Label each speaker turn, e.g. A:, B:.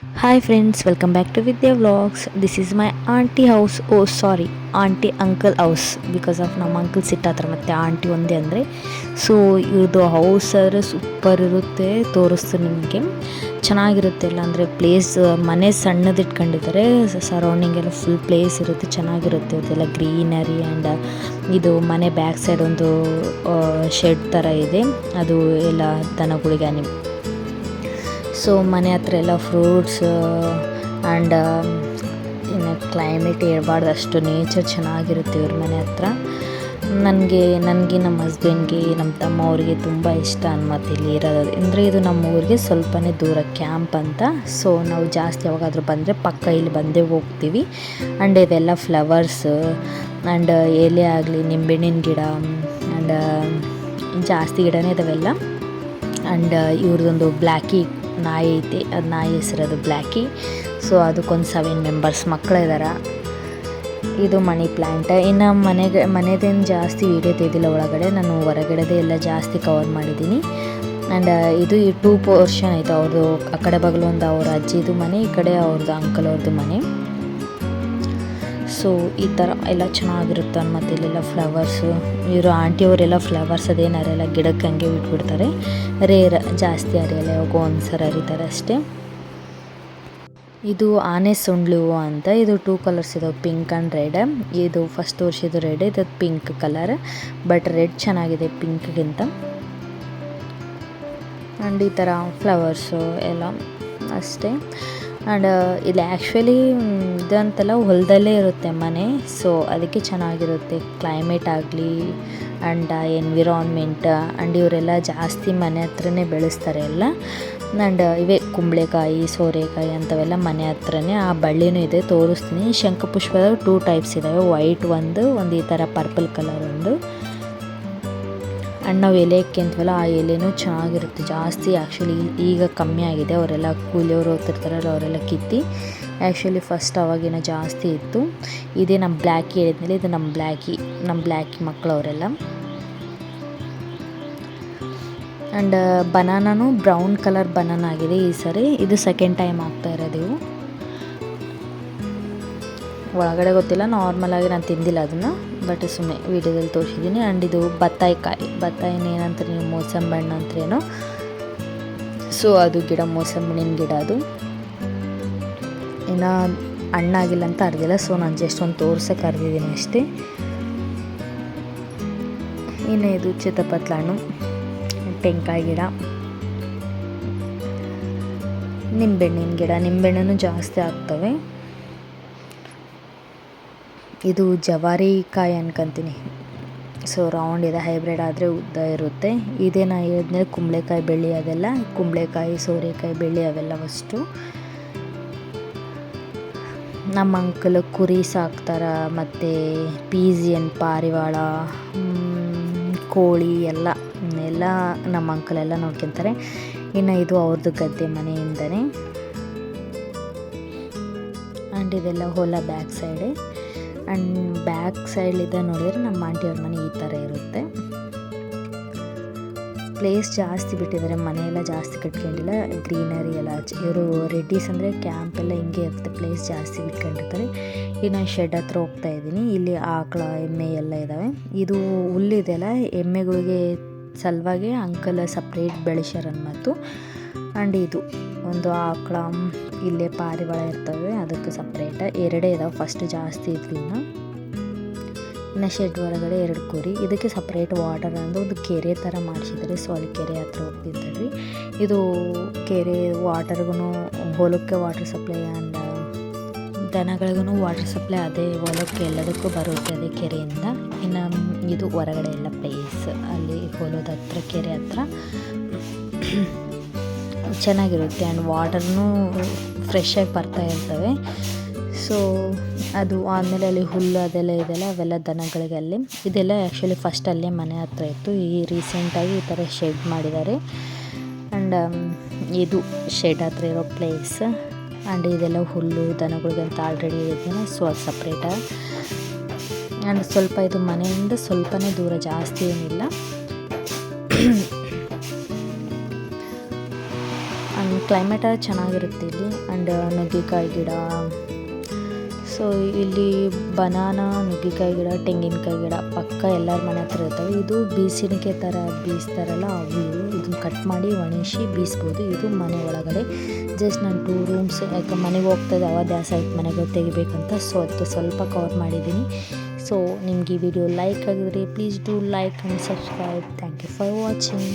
A: Hi friends, welcome back to Vidya Vlogs. This is my auntie house. Oh sorry, auntie uncle house because of ನಮ್ಮ uncle ಸಿಟ್ಟಾತ್ರ ಮತ್ತೆ aunty ಒಂದೇ ಅಂದರೆ. So ಇದು house ಆದರೆ super ಇರುತ್ತೆ, ತೋರಿಸ್ತೀನಿ ನಿಮಗೆ. ಚೆನ್ನಾಗಿರುತ್ತೆ, ಇಲ್ಲ ಅಂದರೆ ಪ್ಲೇಸ್ ಮನೆ ಸಣ್ಣದು ಇಟ್ಕೊಂಡಿದ್ದಾರೆ, ಸರೌಂಡಿಂಗ್ ಎಲ್ಲ ಫುಲ್ ಪ್ಲೇಸ್ ಇರುತ್ತೆ, ಚೆನ್ನಾಗಿರುತ್ತೆ. ಅದೆಲ್ಲ ಗ್ರೀನರಿ ಆ್ಯಂಡ್ ಇದು ಮನೆ ಬ್ಯಾಕ್ ಸೈಡ್ ಒಂದು ಶೆಡ್ ಥರ ಇದೆ, ಅದು ಎಲ್ಲ ದನಗಳಿಗೆ ಸೊ ಮನೆ ಹತ್ರ ಎಲ್ಲ ಫ್ರೂಟ್ಸ್ ಆ್ಯಂಡ್ ಇನ್ನು ಕ್ಲೈಮೇಟ್ ಇರಬಾರ್ದು, ಅಷ್ಟು ನೇಚರ್ ಚೆನ್ನಾಗಿರುತ್ತೆ ಇವ್ರ ಮನೆ ಹತ್ರ. ನನಗೆ ನಮ್ಮ ಹಸ್ಬೆಂಡ್ಗೆ ನಮ್ಮ ತಮ್ಮ ಅವ್ರಿಗೆ ತುಂಬ ಇಷ್ಟ ಅನ್ಮತ್ತೆ ಇಲ್ಲಿ ಇರೋದು. ಅಂದರೆ ಇದು ನಮ್ಮ ಊರಿಗೆ ಸ್ವಲ್ಪನೇ ದೂರ ಕ್ಯಾಂಪ್ ಅಂತ. ಸೊ ನಾವು ಜಾಸ್ತಿ ಯಾವಾಗಾದರೂ ಬಂದರೆ ಪಕ್ಕ ಇಲ್ಲಿ ಬಂದೇ ಹೋಗ್ತೀವಿ. ಆ್ಯಂಡ್ ಇವೆಲ್ಲ ಫ್ಲವರ್ಸ್ ಆ್ಯಂಡ್ ಎಲೆ ಆಗಲಿ ನಿಂಬೆಹಣ್ಣಿನ ಗಿಡ ಆ್ಯಂಡ್ ಜಾಸ್ತಿ ಗಿಡನೇ ಇದಾವೆಲ್ಲ. ಆ್ಯಂಡ್ ಇವ್ರದ್ದೊಂದು ಬ್ಲ್ಯಾಕಿ ನಾಯಿ ಐತೆ, ಅದು ನಾಯಿ ಹೆಸರದು ಬ್ಲ್ಯಾಕಿ. ಸೊ ಅದಕ್ಕೊಂದು 7 ಮೆಂಬರ್ಸ್ ಮಕ್ಕಳಿದ್ದಾರೆ. ಇದು ಮನಿ ಪ್ಲ್ಯಾಂಟ್. ಇನ್ನು ಮನೆದೇನು ಜಾಸ್ತಿ ವೀಡಿಯೋ ತೆಗೆದಿಲ್ಲ ಒಳಗಡೆ, ನಾನು ಹೊರಗಡೆದೇ ಎಲ್ಲ ಜಾಸ್ತಿ ಕವರ್ ಮಾಡಿದ್ದೀನಿ. ಆ್ಯಂಡ್ ಇದು 2 ಪೋರ್ಷನ್ ಐತೆ. ಅವ್ರದ್ದು ಆ ಕಡೆ ಬಗಲು ಒಂದು ಅವ್ರ ಅಜ್ಜಿದು ಮನೆ, ಈ ಕಡೆ ಅವ್ರದ್ದು ಅಂಕಲ್ ಅವ್ರದ್ದು ಮನೆ. ಸೊ ಈ ಥರ ಎಲ್ಲ ಚೆನ್ನಾಗಿರುತ್ತೆ. ಮತ್ತು ಇಲ್ಲೆಲ್ಲ ಫ್ಲವರ್ಸು, ಇವರು ಆಂಟಿಯವರೆಲ್ಲ ಫ್ಲವರ್ಸ್ ಅದೇನಾರೆಲ್ಲ ಗಿಡಕ್ಕೆ ಹಂಗೆ ಬಿಟ್ಬಿಡ್ತಾರೆ, ರೇರ್, ಜಾಸ್ತಿ ಅರಿಯಲ್ಲ, ಯಾವಾಗ ಒಂದ್ಸರಿ ಅರಿತಾರೆ ಅಷ್ಟೇ. ಇದು ಆನೆ ಸುಂಡ್ಲು ಹೂವು ಅಂತ. ಇದು 2 ಕಲರ್ಸ್ ಇದಾವೆ, ಪಿಂಕ್ ಆ್ಯಂಡ್ ರೆಡ್. ಇದು ಫಸ್ಟ್ ತೋರಿಸಿದ್ದು ರೆಡ್, ಇದು ಪಿಂಕ್ ಕಲರ್, ಬಟ್ ರೆಡ್ ಚೆನ್ನಾಗಿದೆ ಪಿಂಕ್ಗಿಂತ. ಆ್ಯಂಡ್ ಈ ಥರ ಫ್ಲವರ್ಸು ಎಲ್ಲ ಅಷ್ಟೇ. ಆ್ಯಂಡ್ ಇಲ್ಲಿ ಆ್ಯಕ್ಚುಲಿ ಇದಂತೆಲ್ಲ ಹೊಲದಲ್ಲೇ ಇರುತ್ತೆ ಮನೆ, ಸೊ ಅದಕ್ಕೆ ಚೆನ್ನಾಗಿರುತ್ತೆ ಕ್ಲೈಮೇಟ್ ಆಗಲಿ ಆ್ಯಂಡ್ ಎನ್ವಿರಾನ್ಮೆಂಟ್. ಆ್ಯಂಡ್ ಇವರೆಲ್ಲ ಜಾಸ್ತಿ ಮನೆ ಹತ್ರನೇ ಬೆಳೆಸ್ತಾರೆ ಎಲ್ಲ. ಆ್ಯಂಡ್ ಇವೇ ಕುಂಬಳಕಾಯಿ, ಸೋರೆಕಾಯಿ ಅಂಥವೆಲ್ಲ ಮನೆ ಹತ್ರನೇ. ಆ ಬಳ್ಳಿನೂ ಇದೆ, ತೋರಿಸ್ತೀನಿ. ಶಂಖಪುಷ್ಪದಾಗ 2 ಟೈಪ್ಸ್ ಇದ್ದಾವೆ, ವೈಟ್ ಒಂದು ಈ ಥರ ಪರ್ಪಲ್ ಕಲರ್ ಒಂದು. ಆ್ಯಂಡ್ ನಾವು ಎಲೆ ಅಂತೀವಲ್ಲ, ಆ ಎಲೆನೂ ಚೆನ್ನಾಗಿರುತ್ತೆ ಜಾಸ್ತಿ. ಆ್ಯಕ್ಚುಲಿ ಈಗ ಕಮ್ಮಿ ಆಗಿದೆ, ಅವರೆಲ್ಲ ಕೂಲಿಯವರು ಹೋಗ್ತಿರ್ತಾರಲ್ಲ ಅವರೆಲ್ಲ ಕಿತ್ತಿ. ಆ್ಯಕ್ಚುಲಿ ಫಸ್ಟ್ ಅವಾಗಿನ ಜಾಸ್ತಿ ಇತ್ತು. ಇದೇ ನಮ್ಮ ಬ್ಲ್ಯಾಕಿ ಹೇಳಿದ್ಮೇಲೆ, ಇದು ನಮ್ಮ ಬ್ಲ್ಯಾಕಿ ಮಕ್ಕಳು ಅವರೆಲ್ಲ. ಆ್ಯಂಡ್ ಬನಾನೂ ಬ್ರೌನ್ ಕಲರ್ ಬನಾನ ಆಗಿದೆ ಈ ಸರಿ. ಇದು ಸೆಕೆಂಡ್ ಟೈಮ್ ಆಗ್ತಾ ಇರೋದು. ಒಳಗಡೆ ಗೊತ್ತಿಲ್ಲ, ನಾರ್ಮಲಾಗಿ ನಾನು ತಿಂದಿಲ್ಲ ಅದನ್ನು, ಬಟ್ ಸುಮ್ಮನೆ ವೀಡಿಯೋದಲ್ಲಿ ತೋರಿಸಿದ್ದೀನಿ. ಆ್ಯಂಡ್ ಇದು ಬತ್ತಾಯಿನ ಏನಂತಾರೆ ನೀವು, ಮೋಸಂಬಿ ಹಣ್ಣು ಅಂತ್ರೇನೋ. ಸೊ ಅದು ಗಿಡ ಮೋಸಂಬಿನ ಗಿಡ, ಅದು ಇನ್ನು ಹಣ್ಣಾಗಿಲ್ಲ ಅಂತ ಅರ್ದಿಲ್ಲ. ಸೊ ನಾನು ಜಸ್ಟ್ ಒಂದು ತೋರ್ಸೋಕೆ ಅರ್ದಿದ್ದೀನಿ ಅಷ್ಟೇ. ಇನ್ನು ಇದು ಚಿತ್ತಪತ್ಲ ಹಣ್ಣು, ಟೆಂಕಾಯಿ ಗಿಡ, ನಿಂಬೆಹಣ್ಣಿನ ಗಿಡ, ನಿಂಬೆಹಣ್ಣು ಜಾಸ್ತಿ ಆಗ್ತವೆ. ಇದು ಜವಾರಿ ಕಾಯಿ ಅನ್ಕೊಂತೀನಿ. ಸೊ ರೌಂಡ್ ಇದೆ, ಹೈಬ್ರಿಡ್ ಆದರೆ ಉದ್ದ ಇರುತ್ತೆ. ಇದೇ ನಾ ಹೇಳಿದ್ಮೇಲೆ ಕುಂಬಳಕಾಯಿ ಬೆಳ್ಳಿ, ಅದೆಲ್ಲ ಕುಂಬಳಕಾಯಿ, ಸೋರೆಕಾಯಿ ಬೆಳ್ಳಿ ಅವೆಲ್ಲ ಫಸ್ಟು. ನಮ್ಮ ಅಂಕಲ್ ಕುರಿ ಸಾಕ್ತಾರ, ಮತ್ತು ಪೀಸಿಯನ್, ಪಾರಿವಾಳ, ಕೋಳಿ ಎಲ್ಲ ನಮ್ಮ ಅಂಕಲ್ ಎಲ್ಲ ನೋಡ್ಕೊತಾರೆ. ಇನ್ನು ಇದು ಅವ್ರದ್ದು ಗದ್ದೆ ಮನೆಯಿಂದನೇ. ಆ್ಯಂಡ್ ಇದೆಲ್ಲ ಹೊಲ ಬ್ಯಾಕ್ ಸೈಡೆ. ಆ್ಯಂಡ್ ಬ್ಯಾಕ್ ಸೈಡ್ಲಿದ್ದ ನೋಡಿದ್ರೆ ನಮ್ಮ ಆಂಟಿಯವ್ರ ಮನೆ ಈ ಥರ ಇರುತ್ತೆ. ಪ್ಲೇಸ್ ಜಾಸ್ತಿ ಬಿಟ್ಟಿದ್ದಾರೆ, ಮನೆಯೆಲ್ಲ ಜಾಸ್ತಿ ಕಟ್ಕೊಂಡಿಲ್ಲ, ಗ್ರೀನರಿ ಎಲ್ಲ. ಇವರು ರೆಡ್ಡಿಸ್ ಅಂದರೆ ಕ್ಯಾಂಪ್ ಎಲ್ಲ ಹಿಂಗೆ ಇರುತ್ತೆ, ಪ್ಲೇಸ್ ಜಾಸ್ತಿ ಬಿಟ್ಕೊಂಡಿರ್ತಾರೆ. ಇನ್ನು ಶೆಡ್ ಹತ್ರ ಹೋಗ್ತಾ ಇದ್ದೀನಿ. ಇಲ್ಲಿ ಆಕಳ, ಎಮ್ಮೆ ಎಲ್ಲ ಇದ್ದಾವೆ. ಇದು ಹುಲ್ಲಿದೆಯಲ್ಲ, ಎಮ್ಮೆಗಳಿಗೆ ಸಲುವಾಗಿ ಅಂಕಲ್ ಸಪ್ರೇಟ್ ಬೆಳೆಸ್ಯಾರನ್ಮತ್ತು. ಆ್ಯಂಡ್ ಇದು ಒಂದು ಆಕಳ, ಇಲ್ಲೇ ಪಾರಿವಾಳ ಇರ್ತವೆ, ಅದಕ್ಕೆ ಸಪ್ರೇಟ 2 ಇದಾವೆ. ಫಸ್ಟ್ ಜಾಸ್ತಿ ಇದ್ವಿ. ಇನ್ನು ಶೆಡ್ ಹೊರಗಡೆ 2 ಕುರಿ. ಇದಕ್ಕೆ ಸಪ್ರೇಟ್ ವಾಟರ್ ಅಂದರೆ ಒಂದು ಕೆರೆ ಥರ ಮಾಡಿಸಿದ್ದಾರೆ. ಸೊ ಅಲ್ಲಿ ಕೆರೆ ಹತ್ರ ಹೋಗ್ತಿದ್ದಾರೆ. ಇದು ಕೆರೆ ವಾಟರ್ಗೂ, ಹೊಲಕ್ಕೆ ವಾಟರ್ ಸಪ್ಲೈ ಆ್ಯಂಡ್ ದನಗಳಿಗೂ ವಾಟರ್ ಸಪ್ಲೈ ಅದೇ ಹೊಲಕ್ಕೆ ಎಲ್ಲದಕ್ಕೂ ಬರುತ್ತೆ ಅದೇ ಕೆರೆಯಿಂದ. ಇನ್ನು ಇದು ಹೊರಗಡೆ ಎಲ್ಲ ಪ್ಲೇಸ್, ಅಲ್ಲಿ ಹೊಲದ ಹತ್ರ, ಕೆರೆ ಹತ್ರ ಚೆನ್ನಾಗಿರುತ್ತೆ. ಆ್ಯಂಡ್ ವಾಟರ್ನೂ ಫ್ರೆಶ್ಶಾಗಿ ಬರ್ತಾ ಇರ್ತವೆ. ಸೊ ಅದು ಆದಮೇಲೆ ಅಲ್ಲಿ ಹುಲ್ಲು ಅದೆಲ್ಲ ಇದೆಲ್ಲ, ಅವೆಲ್ಲ ದನಗಳಿಗಲ್ಲಿ. ಇದೆಲ್ಲ ಆ್ಯಕ್ಚುಲಿ ಫಸ್ಟ್ ಅಲ್ಲೇ ಮನೆ ಹತ್ರ ಇತ್ತು, ಈ ರೀಸೆಂಟಾಗಿ ಈ ಥರ ಶೆಡ್ ಮಾಡಿದ್ದಾರೆ. ಆ್ಯಂಡ್ ಇದು ಶೆಡ್ ಹತ್ರ ಇರೋ ಪ್ಲೇಸ್. ಆ್ಯಂಡ್ ಇದೆಲ್ಲ ಹುಲ್ಲು ದನಗಳಿಗಂತ ಆಲ್ರೆಡಿ ಇದ್ದೀನಿ, ಸೊ ಅದು ಸಪ್ರೇಟಾಗಿ. ಆ್ಯಂಡ್ ಸ್ವಲ್ಪ ಇದು ಮನೆಯಿಂದ ಸ್ವಲ್ಪನೇ ದೂರ, ಜಾಸ್ತಿ ಏನಿಲ್ಲ. ಕ್ಲೈಮೇಟ ಚೆನ್ನಾಗಿರುತ್ತೆ ಇಲ್ಲಿ. ಆ್ಯಂಡ್ ನುಗ್ಗೆಕಾಯಿ ಗಿಡ, ಸೊ ಇಲ್ಲಿ ಬನಾನಾ, ನುಗ್ಗೆಕಾಯಿ ಗಿಡ, ತೆಂಗಿನಕಾಯಿ ಗಿಡ ಪಕ್ಕ ಎಲ್ಲರ ಮನೆ ಹತ್ರ ಇರ್ತವೆ. ಇದು ಬೀಸಿಣಿಕೆ ಥರ ಬೀಸ್ತಾರಲ್ಲ ಅವು ಇವು. ಇದನ್ನು ಕಟ್ ಮಾಡಿ ಒಣಗಿಸಿ ಬೀಸ್ಬೋದು. ಇದು ಮನೆ ಒಳಗಡೆ ಜಸ್ಟ್ ನಾನು 2 ರೂಮ್ಸ್, ಯಾಕೆ ಮನೆಗೆ ಹೋಗ್ತಾಯಿದ್ದೆ ಅವಾಗ ದ್ಯಾಸ ಆಯ್ತು ಮನೆಗೆ ತೆಗಿಬೇಕಂತ, ಸೊ ಅದಕ್ಕೆ ಸ್ವಲ್ಪ ಕವರ್ ಮಾಡಿದ್ದೀನಿ. ಸೊ ನಿಮ್ಗೆ ಈ ವಿಡಿಯೋ ಲೈಕ್ ಆಗಿದ್ರೆ please do like and subscribe. Thank you for watching.